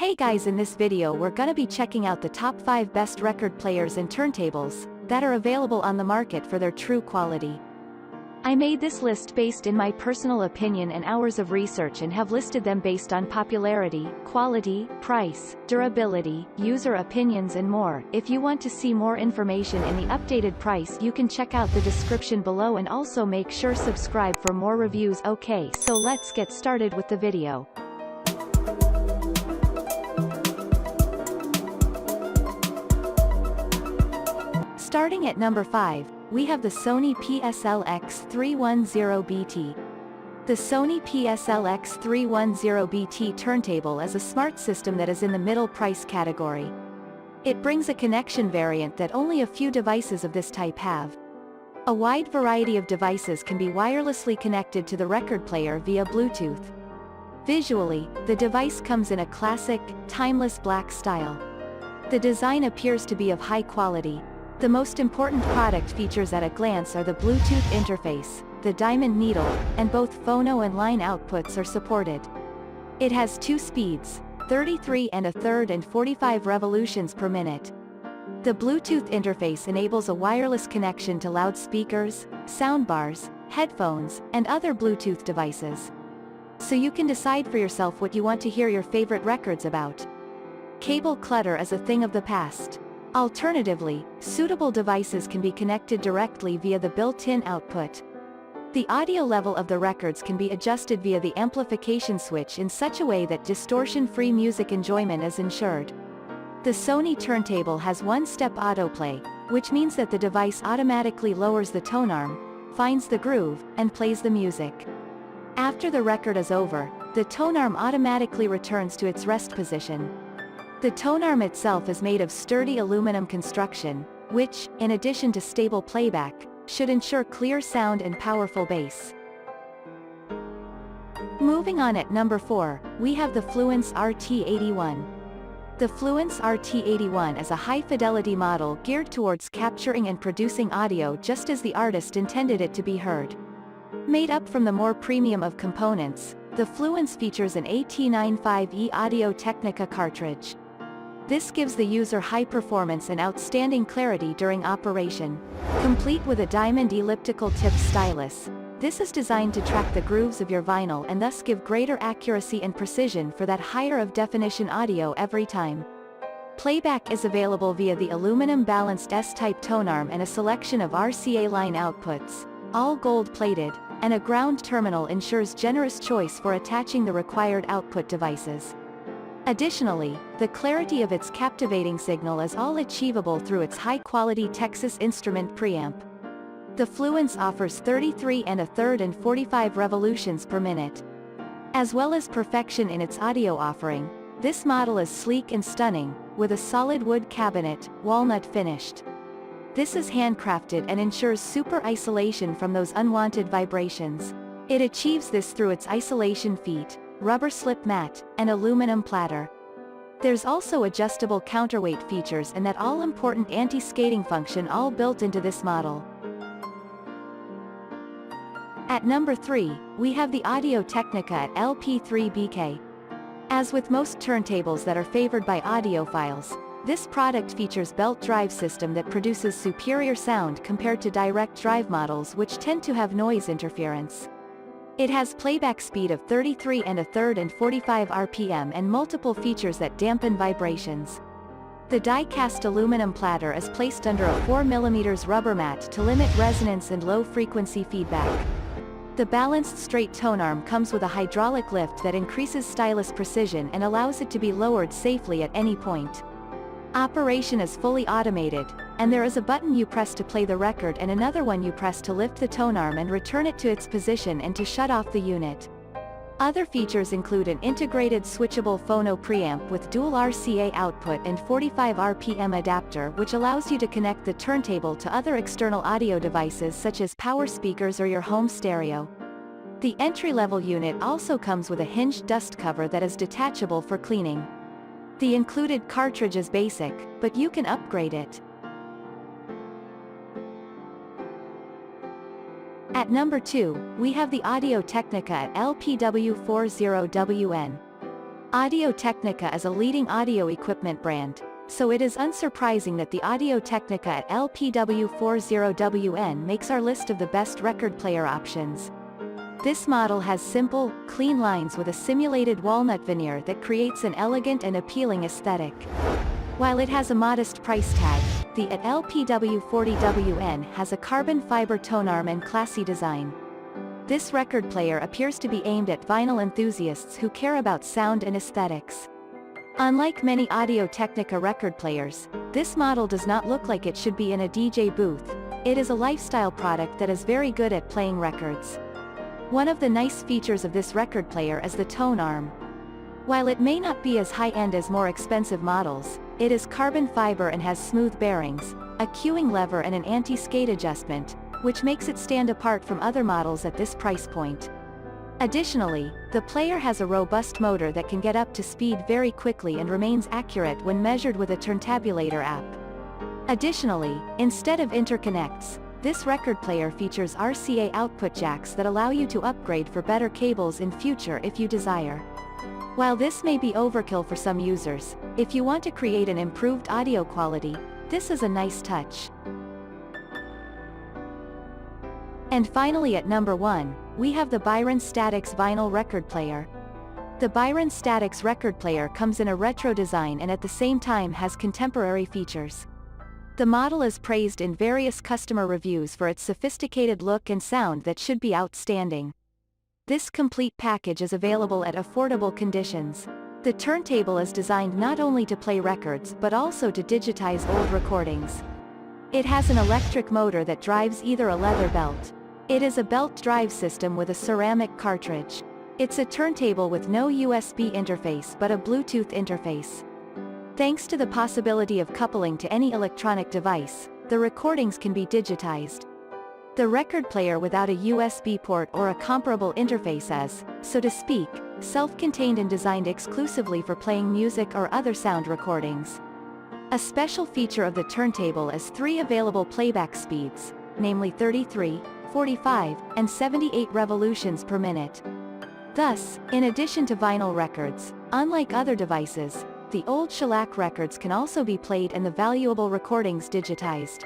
Hey guys, in this video we're gonna be checking out the top 5 best record players and turntables that are available on the market for their true quality. I made this list based in my personal opinion and hours of research and have listed them based on popularity, quality, price, durability, user opinions and more. If you want to see more information in the updated price, you can check out the description below and also make sure subscribe for more reviews. Okay, so let's get started with the video. Starting at number 5, we have the Sony PSLX310BT. The Sony PSLX310BT turntable is a smart system that is in the middle price category. It brings a connection variant that only a few devices of this type have. A wide variety of devices can be wirelessly connected to the record player via Bluetooth. Visually, the device comes in a classic, timeless black style. The design appears to be of high quality. The most important product features at a glance are the Bluetooth interface, the diamond needle, and both phono and line outputs are supported. It has 2 speeds, 33 1/3 and 45 revolutions per minute. The Bluetooth interface enables a wireless connection to loudspeakers, soundbars, headphones, and other Bluetooth devices. So you can decide for yourself what you want to hear your favorite records about. Cable clutter is a thing of the past. Alternatively, suitable devices can be connected directly via the built-in output. The audio level of the records can be adjusted via the amplification switch in such a way that distortion-free music enjoyment is ensured. The Sony turntable has one-step autoplay, which means that the device automatically lowers the tone arm, finds the groove, and plays the music. After the record is over, the tone arm automatically returns to its rest position. The tone arm itself is made of sturdy aluminum construction, which, in addition to stable playback, should ensure clear sound and powerful bass. Moving on at number 4, we have the Fluance RT81. The Fluance RT81 is a high-fidelity model geared towards capturing and producing audio just as the artist intended it to be heard. Made up from the more premium of components, the Fluance features an AT-95E Audio-Technica cartridge. This gives the user high performance and outstanding clarity during operation. Complete with a diamond elliptical tipped stylus, this is designed to track the grooves of your vinyl and thus give greater accuracy and precision for that higher of definition audio every time. Playback is available via the aluminum balanced S-type tone arm and a selection of RCA line outputs, all gold-plated, and a ground terminal ensures generous choice for attaching the required output devices. Additionally, the clarity of its captivating signal is all achievable through its high-quality Texas Instrument preamp. The Fluance offers 33 1/3 and 45 revolutions per minute. As well as perfection in its audio offering, this model is sleek and stunning, with a solid wood cabinet, walnut finished. This is handcrafted and ensures super isolation from those unwanted vibrations. It achieves this through its isolation feet, rubber slip mat, and aluminum platter. There's also adjustable counterweight features and that all-important anti-skating function all built into this model. At number 3, we have the Audio-Technica LP3BK. As with most turntables that are favored by audiophiles, this product features belt drive system that produces superior sound compared to direct drive models which tend to have noise interference. It has playback speed of 33 1/3 and 45 RPM and multiple features that dampen vibrations. The die-cast aluminum platter is placed under a 4mm rubber mat to limit resonance and low-frequency feedback. The balanced straight tone arm comes with a hydraulic lift that increases stylus precision and allows it to be lowered safely at any point. Operation is fully automated, and there is a button you press to play the record and another one you press to lift the tone arm and return it to its position and to shut off the unit. Other features include an integrated switchable phono preamp with dual RCA output and 45 RPM adapter which allows you to connect the turntable to other external audio devices such as power speakers or your home stereo. The entry-level unit also comes with a hinged dust cover that is detachable for cleaning. The included cartridge is basic, but you can upgrade it. At number 2, we have the AudioTechnica LP40WN. Audio-Technica is a leading audio equipment brand, so it is unsurprising that the Audio-Technica AT-LPW40WN makes our list of the best record player options. This model has simple, clean lines with a simulated walnut veneer that creates an elegant and appealing aesthetic. While it has a modest price tag, the AT-LPW40WN has a carbon fiber tone arm and classy design. This record player appears to be aimed at vinyl enthusiasts who care about sound and aesthetics. Unlike many Audio-Technica record players, this model does not look like it should be in a DJ booth. It is a lifestyle product that is very good at playing records. One of the nice features of this record player is the tone arm. While it may not be as high-end as more expensive models, it is carbon fiber and has smooth bearings, a cueing lever and an anti-skate adjustment, which makes it stand apart from other models at this price point. Additionally, the player has a robust motor that can get up to speed very quickly and remains accurate when measured with a turntabulator app. Additionally, instead of interconnects, this record player features RCA output jacks that allow you to upgrade for better cables in future if you desire. While this may be overkill for some users, if you want to create an improved audio quality, this is a nice touch. And finally at number 1, we have the Byron Statics vinyl record player. The Byron Statics record player comes in a retro design and at the same time has contemporary features. The model is praised in various customer reviews for its sophisticated look and sound that should be outstanding. This complete package is available at affordable conditions. The turntable is designed not only to play records but also to digitize old recordings. It has an electric motor that drives either a leather belt. It is a belt drive system with a ceramic cartridge. It's a turntable with no USB interface but a Bluetooth interface. Thanks to the possibility of coupling to any electronic device, the recordings can be digitized. The record player without a USB port or a comparable interface is, so to speak, self-contained and designed exclusively for playing music or other sound recordings. A special feature of the turntable is 3 available playback speeds, namely 33, 45, and 78 revolutions per minute. Thus, in addition to vinyl records, unlike other devices, the old shellac records can also be played and the valuable recordings digitized.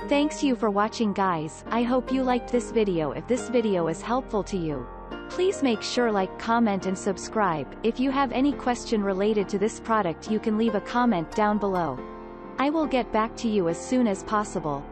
Thanks you for watching guys, I hope you liked this video. If this video is helpful to you, please make sure like, comment and subscribe. If you have any question related to this product you can leave a comment down below. I will get back to you as soon as possible.